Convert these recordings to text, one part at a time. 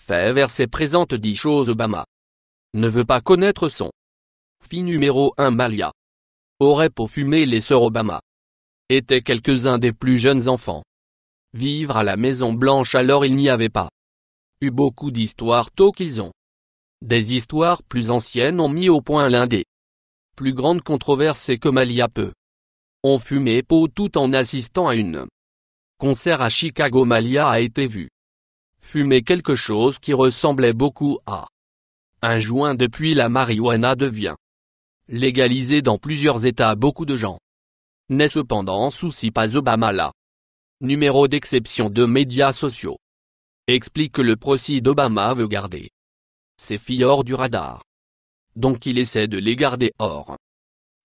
fait verser présente 10 choses Obama. Ne veut pas connaître son. Fille numéro 1 Malia. Aurait pour fumer les sœurs Obama. Étaient quelques-uns des plus jeunes enfants. Vivre à la Maison Blanche alors il n'y avait pas eu beaucoup d'histoires tôt qu'ils ont. Des histoires plus anciennes ont mis au point l'un des plus grandes controverses c'est que Malia peu ont fumé pot tout en assistant à une concert à Chicago. Malia a été vue fumer quelque chose qui ressemblait beaucoup à un joint. Depuis la marijuana devient légalisée dans plusieurs États. Beaucoup de gens n'est cependant souci pas Obama. La numéro d'exception de médias sociaux explique que le procès d'Obama veut garder ses filles hors du radar. Donc il essaie de les garder hors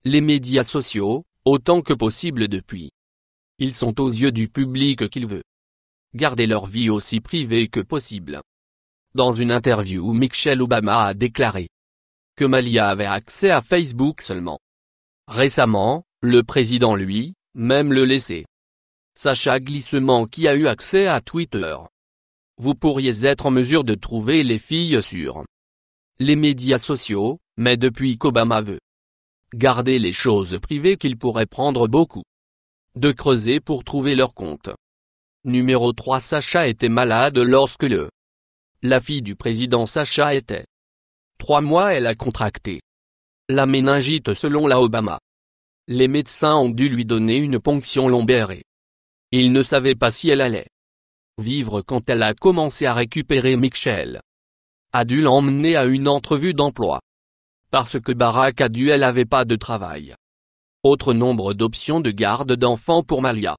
les médias sociaux, autant que possible depuis. Ils sont aux yeux du public qu'il veut garder leur vie aussi privée que possible. Dans une interview, Michelle Obama a déclaré que Malia avait accès à Facebook seulement. Récemment, le président lui-même le laissait. Sacha Glissement qui a eu accès à Twitter. Vous pourriez être en mesure de trouver les filles sur les médias sociaux, mais depuis qu'Obama veut garder les choses privées qu'il pourrait prendre beaucoup de creuser pour trouver leur compte. Numéro 3 Sacha était malade lorsque la fille du président Sacha était 3 mois. Elle a contracté la méningite selon la Obama. Les médecins ont dû lui donner une ponction lombaire et il ne savait pas si elle allait vivre quand elle a commencé à récupérer. Michelle a dû l'emmener à une entrevue d'emploi parce que Barack a dit elle n'avait pas de travail. Autre nombre d'options de garde d'enfants pour Malia.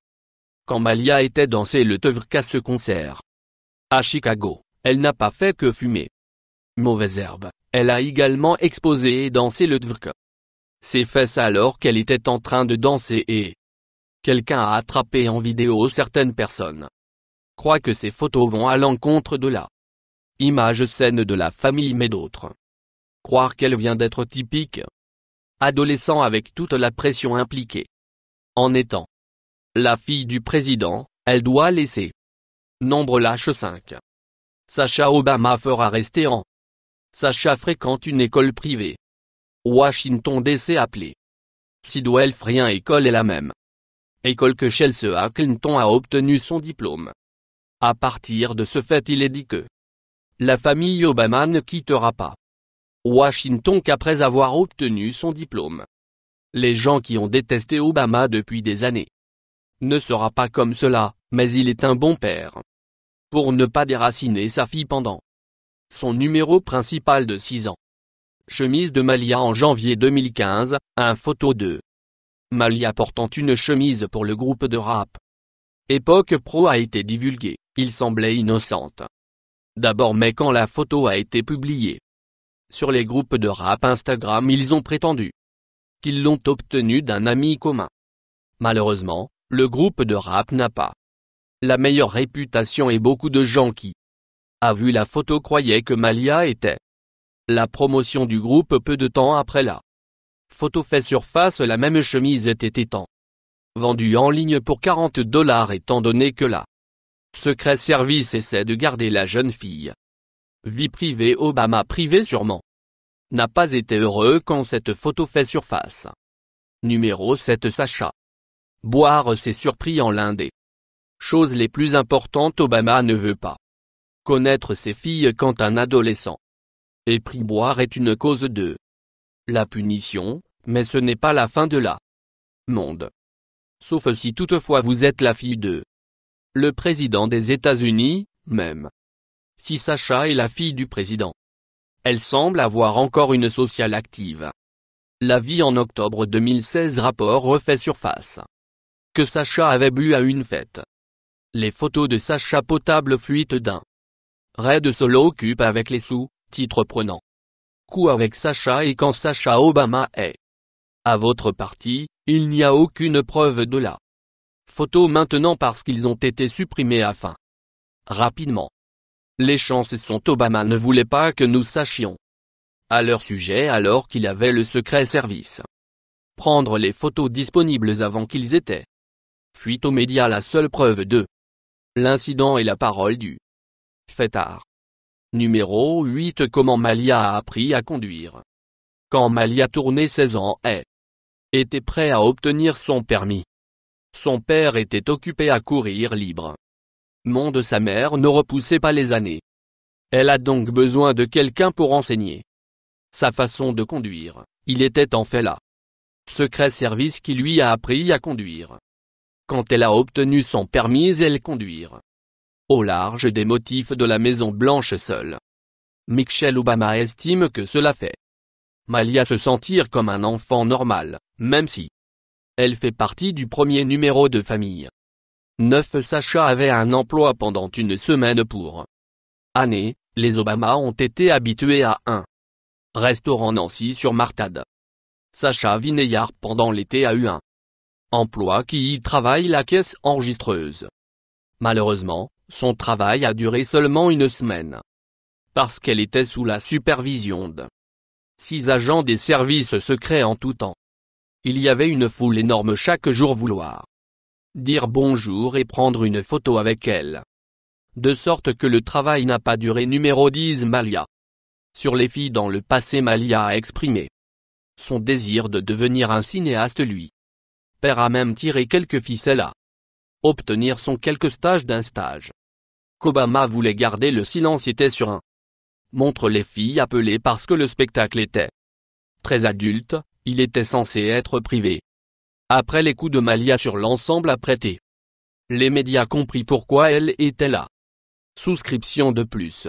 Quand Malia était dansé le tvrk à ce concert à Chicago, elle n'a pas fait que fumer mauvaise herbe, elle a également exposé et dansé le tvrk. Ses fesses alors qu'elle était en train de danser et quelqu'un a attrapé en vidéo. Certaines personnes croient que ces photos vont à l'encontre de la image saine de la famille, mais d'autres croire qu'elle vient d'être typique adolescent avec toute la pression impliquée. En étant la fille du président, elle doit laisser nombre lâche 5. Sacha Obama fera rester en. Sacha fréquente une école privée. Washington DC appelée Sidwell Frien école est la même école que Chelsea Clinton a obtenu son diplôme. À partir de ce fait il est dit que la famille Obama ne quittera pas Washington qu'après avoir obtenu son diplôme. Les gens qui ont détesté Obama depuis des années ne sera pas comme cela, mais il est un bon père. Pour ne pas déraciner sa fille pendant son numéro principal de 6 ans. Chemise de Malia en janvier 2015, un photo de Malia portant une chemise pour le groupe de rap Époque Pro a été divulguée. Il semblait innocente d'abord, mais quand la photo a été publiée sur les groupes de rap Instagram, ils ont prétendu qu'ils l'ont obtenue d'un ami commun. Malheureusement, le groupe de rap n'a pas la meilleure réputation et beaucoup de gens qui a vu la photo croyaient que Malia était la promotion du groupe. Peu de temps après la photo fait surface, la même chemise était étant vendue en ligne pour $40 étant donné que la Secret Service essaie de garder la jeune fille vie privée. Obama privé sûrement n'a pas été heureux quand cette photo fait surface. Numéro 7 Sacha. Boire s'est surpris en l'un des choses les plus importantes. Obama ne veut pas connaître ses filles quand un adolescent est pris. Boire est une cause de la punition, mais ce n'est pas la fin de la monde. Sauf si toutefois vous êtes la fille de le président des États-Unis, même si Sacha est la fille du président. Elle semble avoir encore une sociale active. La vie en octobre 2016. Rapport refait surface que Sacha avait bu à une fête. Les photos de Sacha potable fuitent d'un raid solo occupe avec les sous, titre prenant coup avec Sacha et quand Sacha Obama est à votre parti, il n'y a aucune preuve de la photo maintenant parce qu'ils ont été supprimés afin rapidement. Les chances sont Obama ne voulait pas que nous sachions à leur sujet alors qu'il avait le Secret Service prendre les photos disponibles avant qu'ils étaient fuite aux médias. La seule preuve de l'incident est la parole du fêtard Numéro 8. Comment Malia a appris à conduire. Quand Malia tournait 16 ans et était prêt à obtenir son permis, son père était occupé à courir libre. De sa mère ne repoussait pas les années. Elle a donc besoin de quelqu'un pour enseigner sa façon de conduire. Il était en fait là. Secret service qui lui a appris à conduire. Quand elle a obtenu son permis, elle conduire au large des motifs de la Maison Blanche seule. Michelle Obama estime que cela fait Malia se sentir comme un enfant normal, même si elle fait partie du premier numéro de famille. 9. Sacha avait un emploi pendant une semaine pour année. Les Obama ont été habitués à un restaurant Nancy-sur-Martade. Sacha Vineillard pendant l'été a eu un emploi qui y travaille la caisse enregistreuse. Malheureusement, son travail a duré seulement une semaine. Parce qu'elle était sous la supervision de 6 agents des services secrets en tout temps. Il y avait une foule énorme chaque jour vouloir dire bonjour et prendre une photo avec elle. De sorte que le travail n'a pas duré. Numéro 10. Malia. Sur les filles dans le passé, Malia a exprimé son désir de devenir un cinéaste. Lui père a même tiré quelques ficelles à obtenir son quelques stages d'un stage qu'Obama voulait garder le silence était sur un montre les filles appelées parce que le spectacle était très adulte, il était censé être privé. Après les coups de Malia sur l'ensemble à prêter, les médias compris pourquoi elle était là. Souscription de plus.